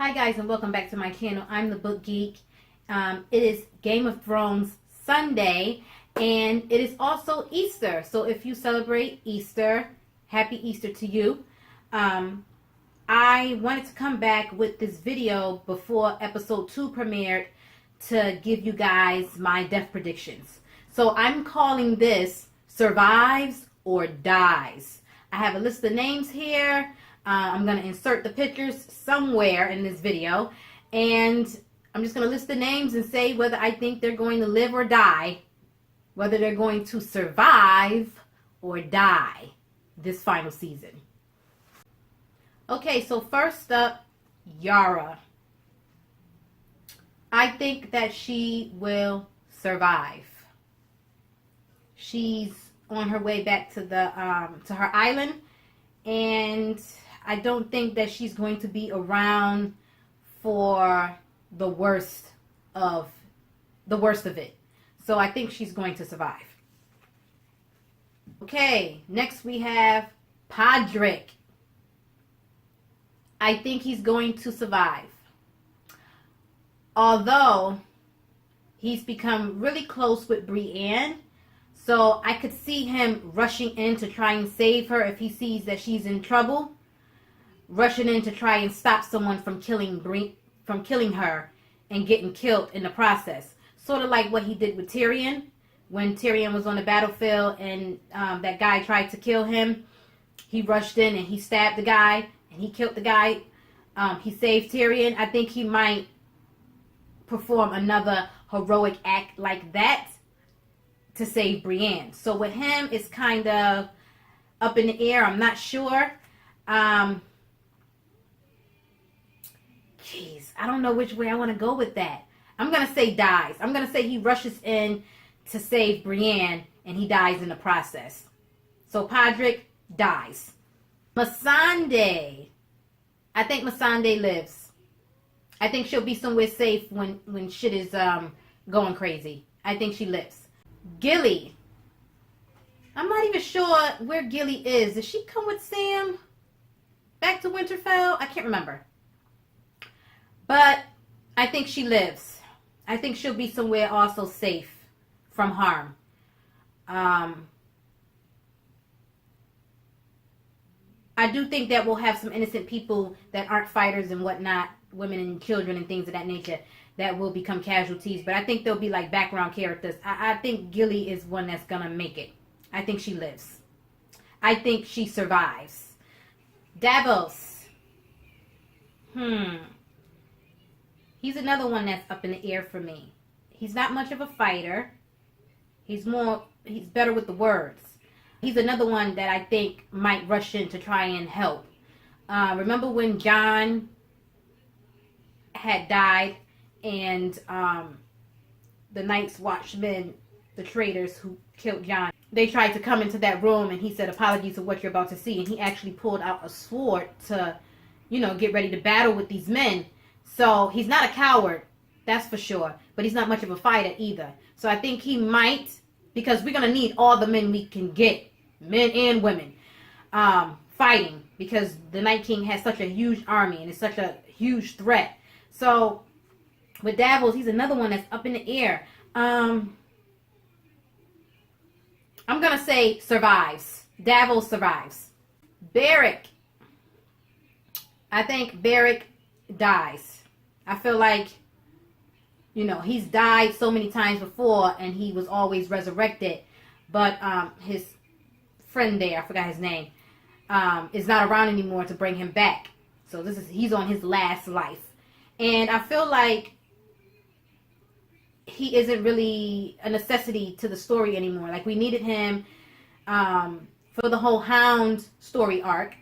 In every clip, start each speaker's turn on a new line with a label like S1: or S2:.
S1: Hi guys, and welcome back to my channel. I'm the Book Geek. It is Game of Thrones Sunday, and it is also Easter. So if you celebrate Easter, happy Easter to you. I wanted to come back with this video before episode 2 premiered to give you guys my death predictions. So I'm calling this Survives or Dies. I have a list of names here. I'm going to insert the pictures somewhere in this video, and I'm just going to list the names and say whether I think they're going to live or die, whether they're going to survive or die this final season. Okay, so first up, Yara. I think that she will survive. She's on her way back to the to her island, and I don't think that she's going to be around for the worst of it. So I think she's going to survive. Okay, next we have Podrick. I think he's going to survive. Although he's become really close with Brienne, so I could see him rushing in to try and save her if he sees that she's in trouble. Rushing in to try and stop someone from killing her and getting killed in the process. Sort of like what he did with Tyrion. When Tyrion was on the battlefield and that guy tried to kill him, he rushed in and he stabbed the guy and he killed the guy. He saved Tyrion. I think he might perform another heroic act like that to save Brienne. So with him, it's kind of up in the air. I'm not sure. Jeez, I don't know which way I want to go with that. I'm going to say dies. I'm going to say he rushes in to save Brienne and he dies in the process. So Podrick dies. Missandei. I think Missandei lives. I think she'll be somewhere safe when shit is going crazy. I think she lives. Gilly. I'm not even sure where Gilly is. Did she come with Sam back to Winterfell? I can't remember. But I think she lives. I think she'll be somewhere also safe from harm. I do think that we'll have some innocent people that aren't fighters and whatnot, women and children and things of that nature, that will become casualties. But I think they'll be like background characters. I think Gilly is one that's going to make it. I think she lives. I think she survives. Davos. He's another one that's up in the air for me. He's not much of a fighter. He's better with the words. He's another one that I think might rush in to try and help. Remember when Jon had died and the Night's Watchmen, the traitors who killed Jon, they tried to come into that room and he said, apologies for what you're about to see. And he actually pulled out a sword to, get ready to battle with these men. So he's not a coward, that's for sure. But he's not much of a fighter either. So I think he might, because we're going to need all the men we can get, men and women, fighting. Because the Night King has such a huge army and is such a huge threat. So with Davos, he's another one that's up in the air. I'm going to say survives. Davos survives. Beric. I think Beric dies. I feel like, he's died so many times before and he was always resurrected. But his friend there, I forgot his name, is not around anymore to bring him back. So he's on his last life. And I feel like he isn't really a necessity to the story anymore. Like, we needed him for the whole Hound story arc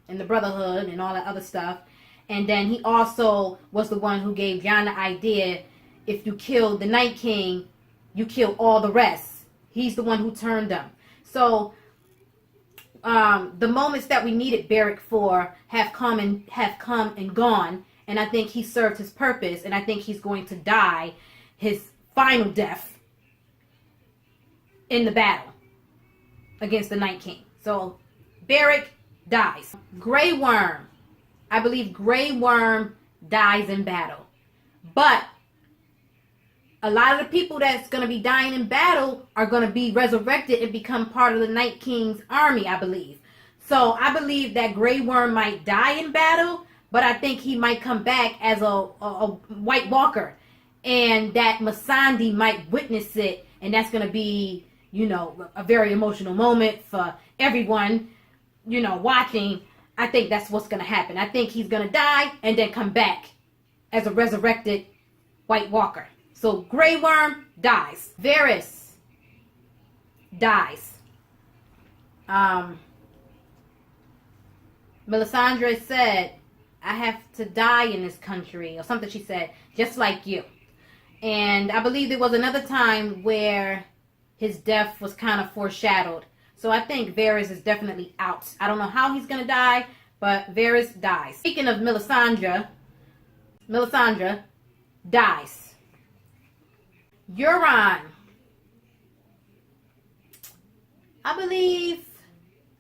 S1: and the Brotherhood and all that other stuff. And then he also was the one who gave Jon the idea, if you kill the Night King, you kill all the rest. He's the one who turned them. So the moments that we needed Beric for have come and gone. And I think he served his purpose. And I think he's going to die his final death in the battle against the Night King. So Beric dies. Grey Worm. I believe Grey Worm dies in battle. But a lot of the people that's going to be dying in battle are going to be resurrected and become part of the Night King's army, I believe. So I believe that Grey Worm might die in battle, but I think he might come back as a White Walker. And that Missandei might witness it, and that's going to be, a very emotional moment for everyone, watching. I think that's what's going to happen. I think he's going to die and then come back as a resurrected White Walker. So Grey Worm dies. Varys dies. Melisandre said, I have to die in this country, or something she said, just like you. And I believe there was another time where his death was kind of foreshadowed. So I think Varys is definitely out. I don't know how he's going to die, but Varys dies. Speaking of Melisandre dies. Euron. I believe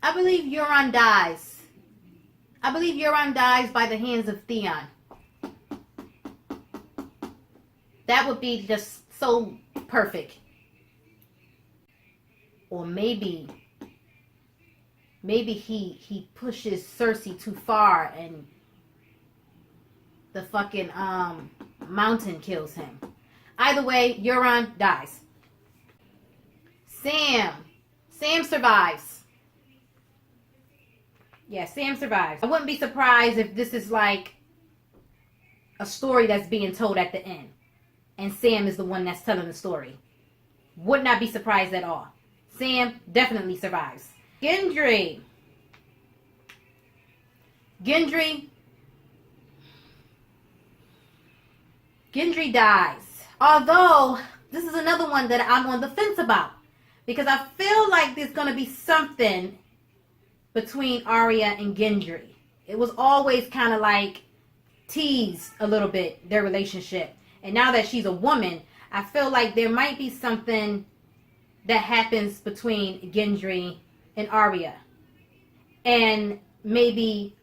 S1: Euron dies. I believe Euron dies by the hands of Theon. That would be just so perfect. Or maybe he pushes Cersei too far and the fucking mountain kills him. Either way, Euron dies. Sam survives. Yeah, Sam survives. I wouldn't be surprised if this is like a story that's being told at the end, and Sam is the one that's telling the story. Would not be surprised at all. Sam definitely survives. Gendry dies. Although, this is another one that I'm on the fence about. Because I feel like there's going to be something between Arya and Gendry. It was always kind of like teased a little bit, their relationship. And now that she's a woman, I feel like there might be something that happens between Gendry and Arya. And maybe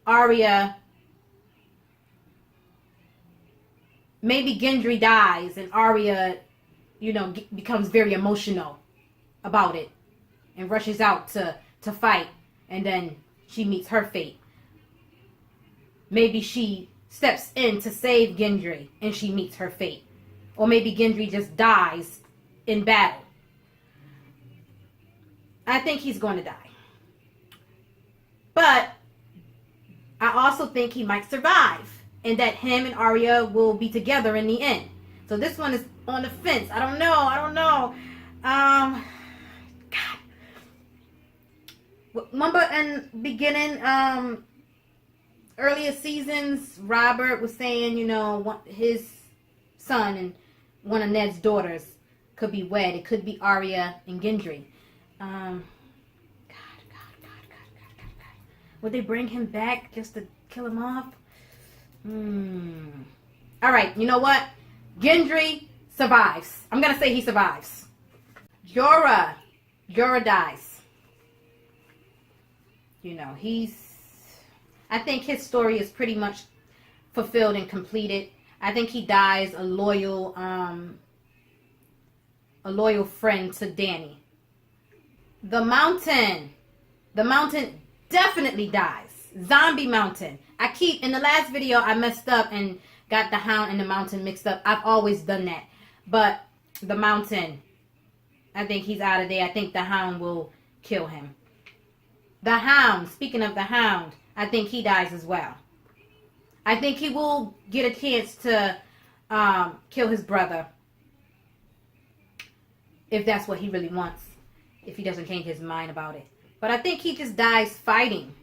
S1: Gendry dies and Arya, becomes very emotional about it and rushes out to fight, and then she meets her fate. Maybe she steps in to save Gendry and she meets her fate. Or maybe Gendry just dies in battle. I think he's going to die. But I also think he might survive, and that him and Arya will be together in the end. So this one is on the fence. I don't know. God. Remember in beginning, earlier seasons, Robert was saying, his son and one of Ned's daughters could be wed. It could be Arya and Gendry. God. Would they bring him back just to kill him off? All right, you know what? Gendry survives. I'm going to say he survives. Jorah dies. I think his story is pretty much fulfilled and completed. I think he dies a loyal friend to Dany. The Mountain definitely dies. Zombie Mountain. In the last video I messed up and got the Hound and the Mountain mixed up. I've always done that. But the Mountain, I think he's out of there. I think the Hound will kill him. The Hound, speaking of the Hound, I think he dies as well. I think he will get a chance to kill his brother. If that's what he really wants. If he doesn't change his mind about it. But I think he just dies fighting.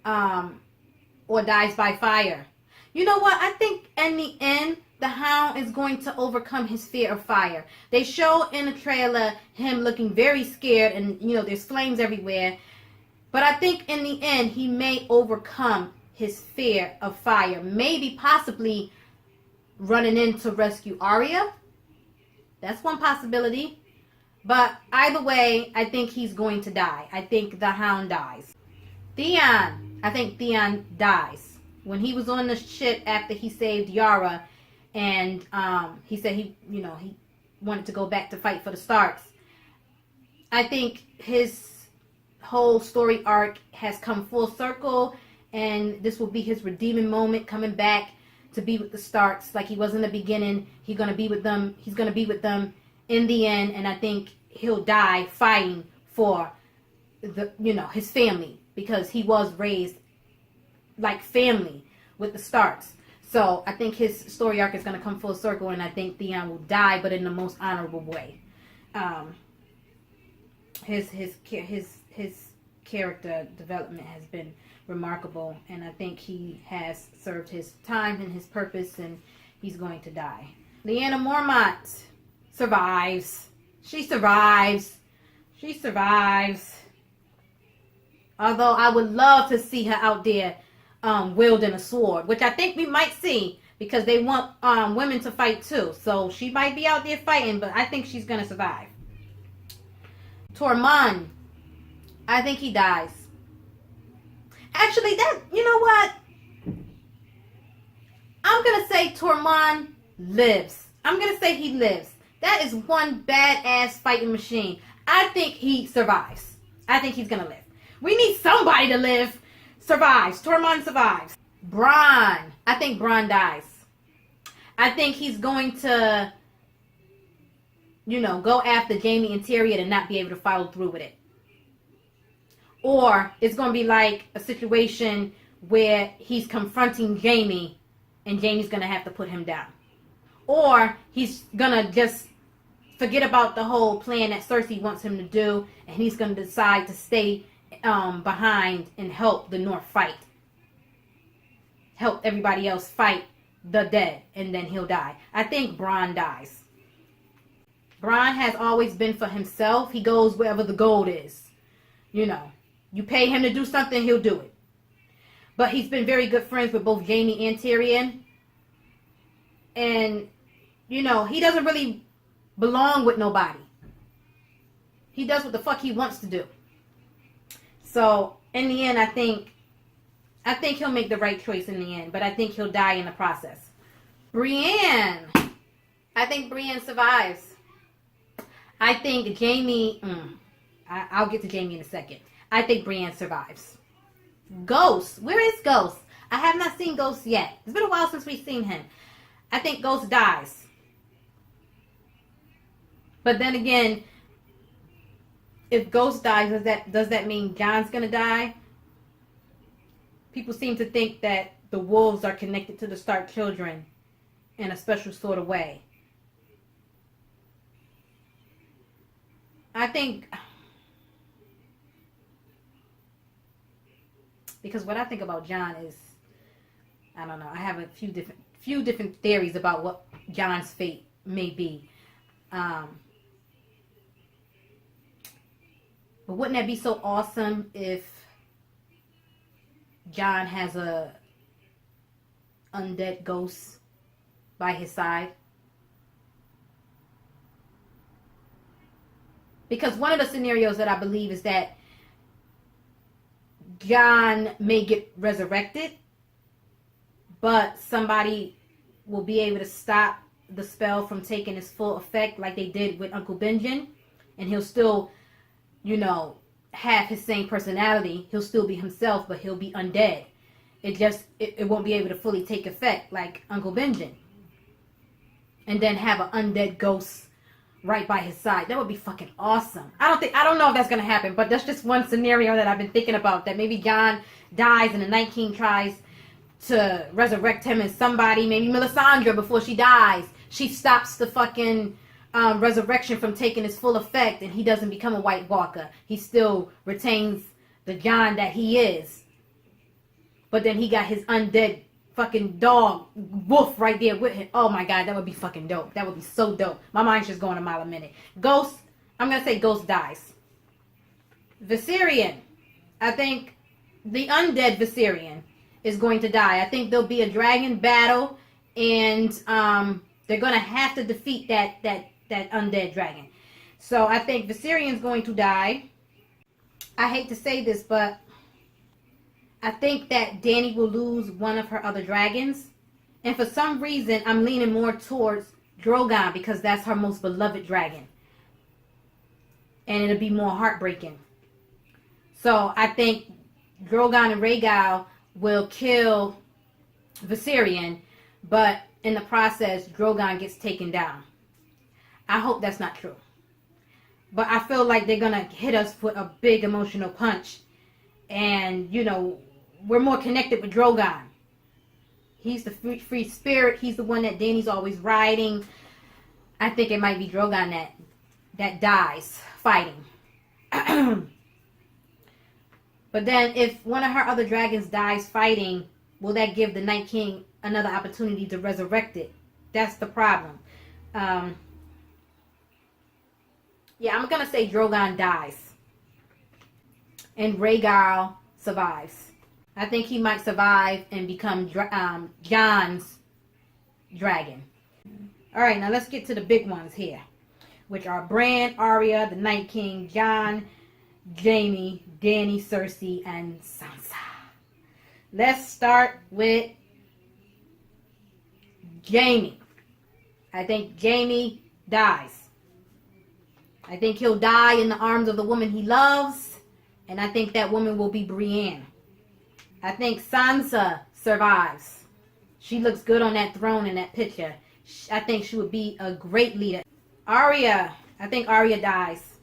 S1: Or dies by fire. You know what? I think in the end, the Hound is going to overcome his fear of fire. They show in the trailer him looking very scared and, there's flames everywhere. But I think in the end, he may overcome his fear of fire. Maybe possibly running in to rescue Arya. That's one possibility. But either way, I think he's going to die. I think the Hound dies. Theon. I think Theon dies. When he was on the ship after he saved Yara, and he said he wanted to go back to fight for the Starks. I think his whole story arc has come full circle, and this will be his redeeming moment, coming back to be with the Starks like he was in the beginning. He's gonna be with them in the end, and I think he'll die fighting for his family, because he was raised like family with the Starks. So I think his story arc is gonna come full circle, and I think Theon will die, but in the most honorable way. His character development has been remarkable, and I think he has served his time and his purpose, and he's going to die. Lyanna Mormont survives. She survives. Although I would love to see her out there wielding a sword, which I think we might see, because they want women to fight too. So she might be out there fighting, but I think she's going to survive. Tormund, I think he dies. Actually, you know what? I'm going to say Tormund lives. I'm going to say he lives. That is one badass fighting machine. I think he survives. I think he's going to live. We need somebody to live. Survives. Tormund survives. Bronn. I think Bronn dies. I think he's going to, go after Jaime and Tyrion and not be able to follow through with it. Or it's going to be like a situation where he's confronting Jaime and Jaime's going to have to put him down. Or he's going to just forget about the whole plan that Cersei wants him to do, and he's going to decide to stay behind and help the North fight. Help everybody else fight the dead, and then he'll die. I think Bronn dies. Bronn has always been for himself. He goes wherever the gold is. You pay him to do something, he'll do it. But he's been very good friends with both Jaime and Tyrion. And, he doesn't really belong with nobody. He does what the fuck he wants to do. So, in the end, I think he'll make the right choice in the end. But I think he'll die in the process. Brienne. I think Brienne survives. I think Jaime... I'll get to Jaime in a second. I think Brienne survives. Ghost. Where is Ghost? I have not seen Ghost yet. It's been a while since we've seen him. I think Ghost dies. But then again, if Ghost dies, does that mean Jon's gonna die? People seem to think that the wolves are connected to the Stark children in a special sort of way. I think, because what I think about Jon is, I don't know, I have a few different theories about what Jon's fate may be. But wouldn't that be so awesome if Jon has a undead ghost by his side? Because one of the scenarios that I believe is that Jon may get resurrected, but somebody will be able to stop the spell from taking its full effect like they did with Uncle Benjen, and he'll still, have his same personality. He'll still be himself, but he'll be undead. It won't be able to fully take effect like Uncle Benjen. And then have an undead ghost right by his side. That would be fucking awesome. I don't know if that's gonna happen, but that's just one scenario that I've been thinking about, that maybe Jon dies and the Night King tries to resurrect him as somebody, maybe Melisandre, before she dies. She stops the fucking resurrection from taking its full effect, and he doesn't become a White Walker. He still retains the Jon that he is. But then he got his undead fucking dog, Wolf, right there with him. Oh my god, that would be fucking dope. That would be so dope. My mind's just going a mile a minute. Ghost, I'm going to say Ghost dies. Viserion. I think the undead Viserion is going to die. I think there'll be a dragon battle, and they're going to have to defeat that undead dragon. So I think Viserion's going to die. I hate to say this, but I think that Dany will lose one of her other dragons. And for some reason, I'm leaning more towards Drogon because that's her most beloved dragon. And it'll be more heartbreaking. So I think Drogon and Rhaegal will kill Viserion, but in the process, Drogon gets taken down. I hope that's not true. But I feel like they're going to hit us with a big emotional punch. And, you know, we're more connected with Drogon. He's the free spirit. He's the one that Dany's always riding. I think it might be Drogon that dies fighting. But then if one of her other dragons dies fighting, will that give the Night King another opportunity to resurrect it? That's the problem. Yeah, I'm going to say Drogon dies. And Rhaegal survives. I think he might survive and become Jon's dragon. Alright, now let's get to the big ones here. Which are Bran, Arya, the Night King, Jon, Jaime, Dany, Cersei, and Sansa. Let's start with Jaime. I think Jaime dies. I think he'll die in the arms of the woman he loves. And I think that woman will be Brienne. I think Sansa survives. She looks good on that throne in that picture. I think she would be a great leader. Arya. I think Arya dies.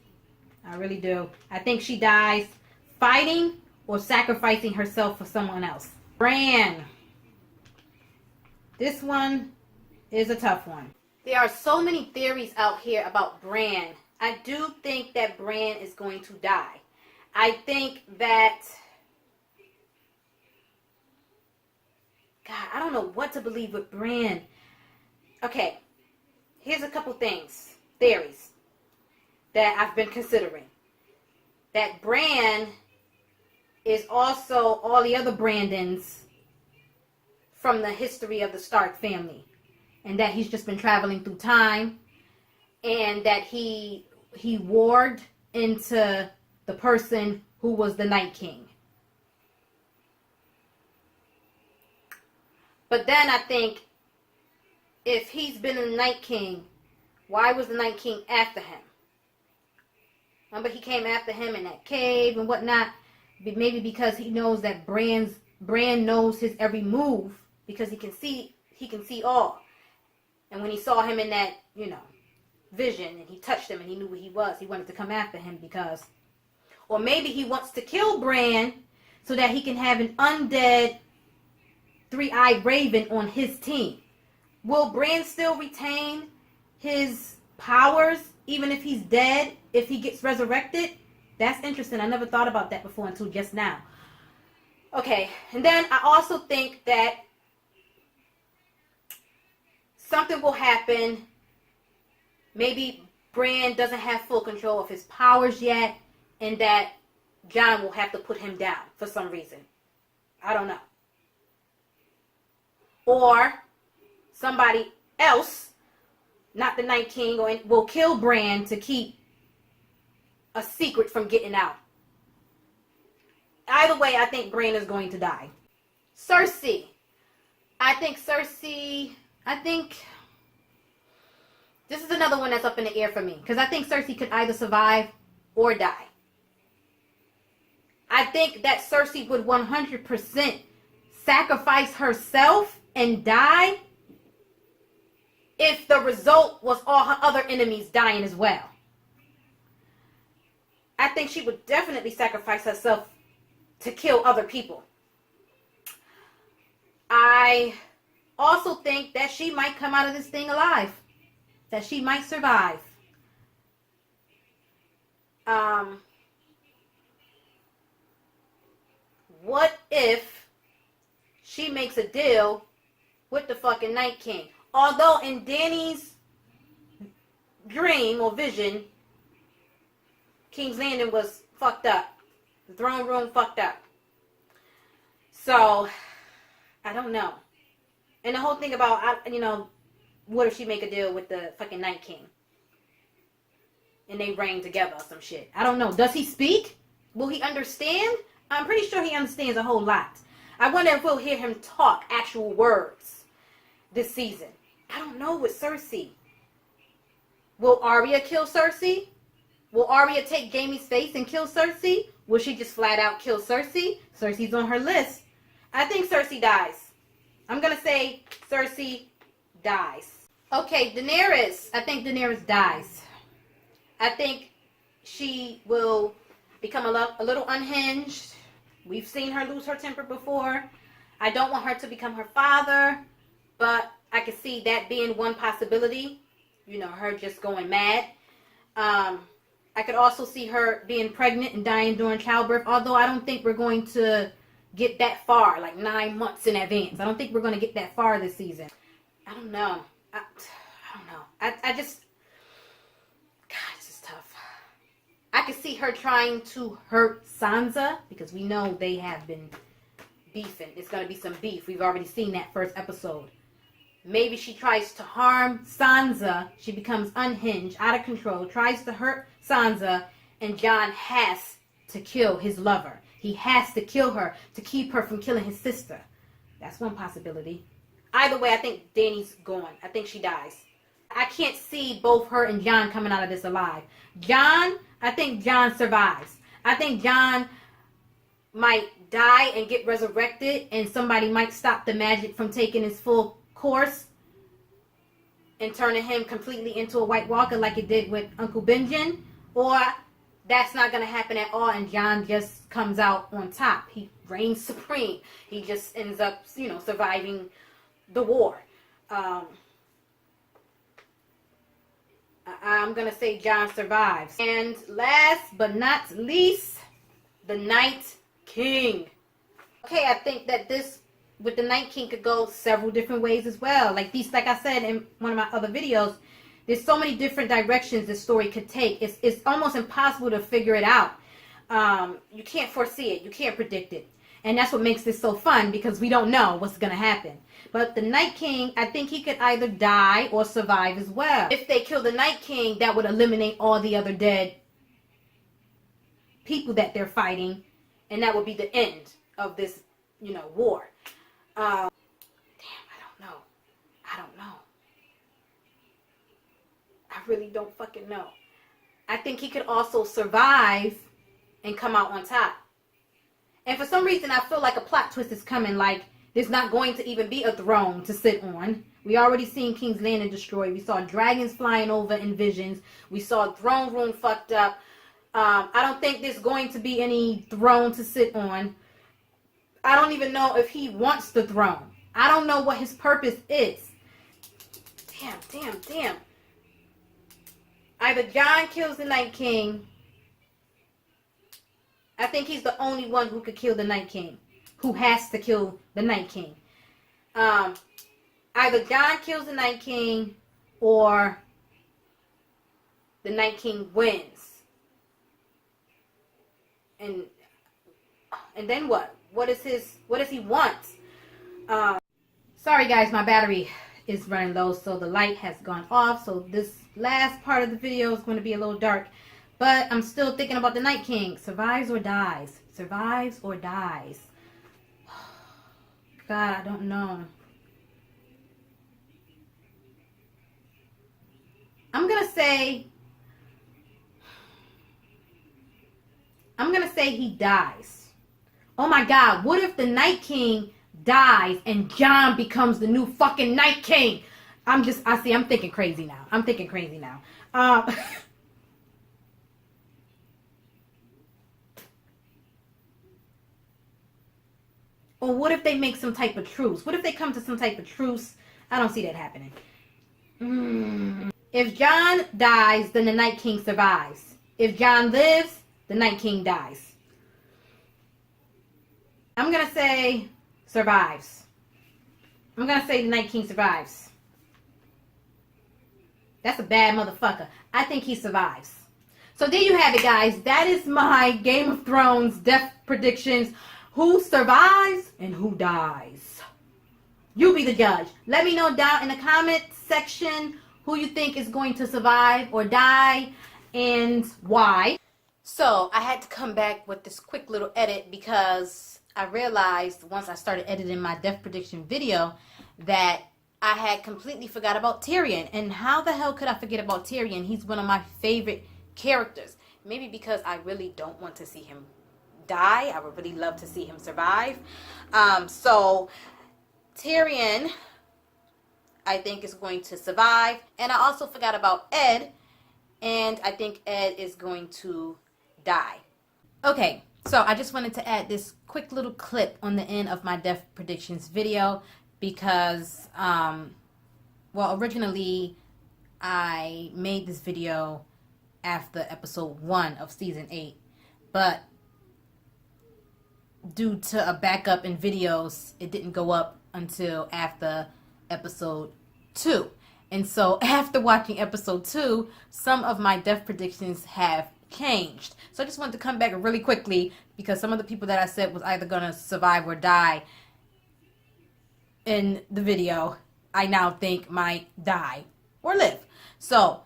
S1: I really do. I think she dies fighting or sacrificing herself for someone else. Bran. This one is a tough one. There are so many theories out here about Bran. I do think that Bran is going to die. I think that... God, I don't know what to believe with Bran. Okay, here's a couple things, theories, that I've been considering. That Bran is also all the other Brandons from the history of the Stark family. And that he's just been traveling through time. And that he warred into the person who was the Night King. But then I think, if he's been the Night King, why was the Night King after him? Remember, he came after him in that cave and whatnot. Maybe because he knows that Bran knows his every move, because he can see all. And when he saw him in that, vision, and he touched him and he knew who he was, he wanted to come after him because... Or maybe he wants to kill Bran so that he can have an undead three-eyed raven on his team. Will Bran still retain his powers even if he's dead, if he gets resurrected? That's interesting. I never thought about that before until just now. Okay, and then I also think that something will happen. Maybe Bran doesn't have full control of his powers yet, and that Jon will have to put him down for some reason. I don't know. Or somebody else, not the Night King, will kill Bran to keep a secret from getting out. Either way, I think Bran is going to die. Cersei. I think this is another one that's up in the air for me. Because I think Cersei could either survive or die. I think that Cersei would 100% sacrifice herself and die if the result was all her other enemies dying as well. I think she would definitely sacrifice herself to kill other people. I also think that she might come out of this thing alive. That she might survive. What if she makes a deal with the fucking Night King? Although in Dany's dream or vision, King's Landing was fucked up. The throne room fucked up. So, I don't know. And the whole thing about, what if she make a deal with the fucking Night King? And they reign together or some shit. I don't know. Does he speak? Will he understand? I'm pretty sure he understands a whole lot. I wonder if we'll hear him talk actual words this season. I don't know with Cersei. Will Arya kill Cersei? Will Arya take Jaime's face and kill Cersei? Will she just flat out kill Cersei? Cersei's on her list. I think Cersei dies. I'm going to say Cersei dies. Okay, Daenerys. I think Daenerys dies. I think she will become a little unhinged. We've seen her lose her temper before. I don't want her to become her father, but I could see that being one possibility. You know, her just going mad. I could also see her being pregnant and dying during childbirth, although I don't think we're going to get that far, like 9 months in advance. I don't think we're going to get that far this season. I don't know. I don't know. I just, God, this is tough. I could see her trying to hurt Sansa, because we know they have been beefing. It's going to be some beef. We've already seen that first episode. Maybe she tries to harm Sansa. She becomes unhinged, out of control, tries to hurt Sansa, and Jon has to kill his lover. He has to kill her to keep her from killing his sister. That's one possibility. Either way, I think Dany's gone. I think she dies. I can't see both her and Jon coming out of this alive. Jon, I think Jon survives. I think Jon might die and get resurrected, and somebody might stop the magic from taking its full course and turning him completely into a White Walker like it did with Uncle Benjen. Or that's not going to happen at all, and Jon just comes out on top. He reigns supreme. He just ends up, you know, surviving the war. I'm going to say Jon survives. And last but not least, the Night King. Okay, I think that this with the Night King could go several different ways as well. Like I said in one of my other videos, there's so many different directions this story could take. It's almost impossible to figure it out. You can't foresee it. You can't predict it. And that's what makes this so fun, because we don't know what's going to happen. But the Night King, I think he could either die or survive as well. If they kill the Night King, that would eliminate all the other dead people that they're fighting. And that would be the end of this, you know, war. Damn, I don't know. I don't know. I really don't fucking know. I think he could also survive and come out on top. And for some reason, I feel like a plot twist is coming. Like, there's not going to even be a throne to sit on. We already seen King's Landing destroyed. We saw dragons flying over in visions. We saw throne room fucked up. I don't think there's going to be any throne to sit on. I don't even know if he wants the throne. I don't know what his purpose is. Damn. Either Jon kills the Night King. I think he's the only one who could kill the Night King. Who has to kill the Night King. Either Jon kills the Night King, or the Night King wins. And then what? What does he want? Sorry guys, my battery is running low, so the light has gone off. So this last part of the video is going to be a little dark. But I'm still thinking about the Night King. Survives or dies? Survives or dies? God, I don't know. I'm gonna say he dies. Oh my God, what if the Night King dies and Jon becomes the new fucking Night King? I'm thinking crazy now. Or what if they make some type of truce? What if they come to some type of truce? I don't see that happening. If Jon dies, then the Night King survives. If Jon lives, the Night King dies. I'm going to say survives. I'm going to say the Night King survives. That's a bad motherfucker. I think he survives. So there you have it, guys. That is my Game of Thrones death predictions. Who survives and who dies? You be the judge. Let me know down in the comment section who you think is going to survive or die and why. So I had to come back with this quick little edit because I realized once I started editing my death prediction video that I had completely forgot about Tyrion. And how the hell could I forget about Tyrion? He's one of my favorite characters. Maybe because I really don't want to see him die. I would really love to see him survive. So Tyrion, I think, is going to survive. And I also forgot about Ed. And I think Ed is going to die. Okay, so I just wanted to add this quick little clip on the end of my death predictions video because, well, originally I made this video after episode 1 of season 8, but due to a backup in videos, it didn't go up until after episode 2. And so after watching episode 2, some of my death predictions have changed. So I just wanted to come back really quickly because some of the people that I said was either going to survive or die in the video, I now think might die or live. So,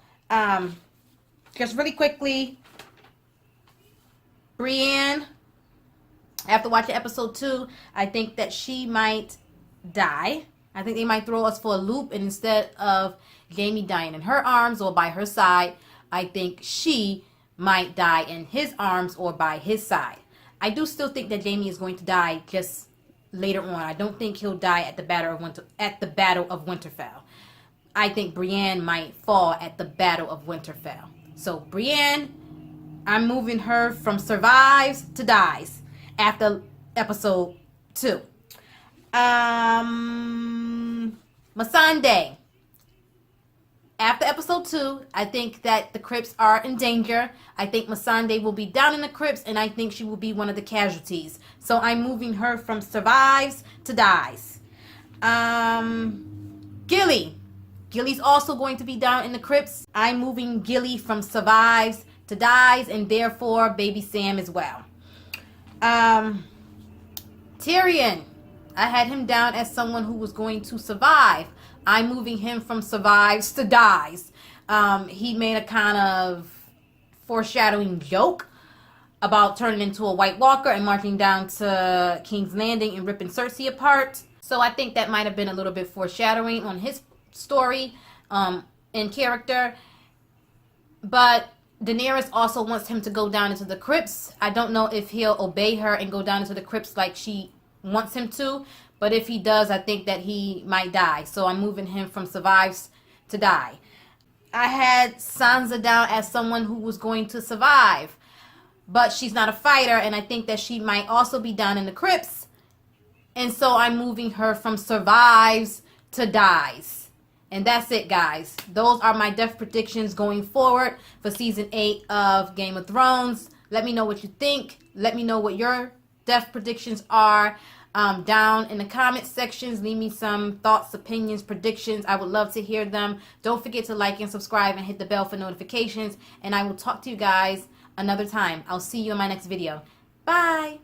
S1: just really quickly, Brienne, after watching episode 2, I think that she might die. I think they might throw us for a loop, and instead of Jaime dying in her arms or by her side, I think she might die in his arms or by his side. I do still think that Jaime is going to die just later on. I don't think he'll die at the Battle of Winterfell. I think Brienne might fall at the Battle of Winterfell. So Brienne, I'm moving her from survives to dies after episode 2. Missandei. After episode 2, I think that the crypts are in danger. I think Missandei will be down in the crypts, and I think she will be one of the casualties. So I'm moving her from survives to dies. Gilly. Gilly's also going to be down in the crypts. I'm moving Gilly from survives to dies, and therefore baby Sam as well. Tyrion. I had him down as someone who was going to survive. I'm moving him from survives to dies. He made a kind of foreshadowing joke about turning into a White Walker and marching down to King's Landing and ripping Cersei apart. So I think that might have been a little bit foreshadowing on his story in character. But Daenerys also wants him to go down into the crypts. I don't know if he'll obey her and go down into the crypts like she wants him to, but if he does, I think that he might die. So I'm moving him from survives to die. I had Sansa down as someone who was going to survive, but she's not a fighter, and I think that she might also be down in the crypts. And so I'm moving her from survives to dies. And that's it, guys. Those are my death predictions going forward for season 8 of Game of Thrones. Let me know what you think. Let me know what your death predictions are down in the comment sections. Leave me some thoughts, opinions, predictions. I would love to hear them. Don't forget to like and subscribe and hit the bell for notifications. And I will talk to you guys another time. I'll see you in my next video. Bye.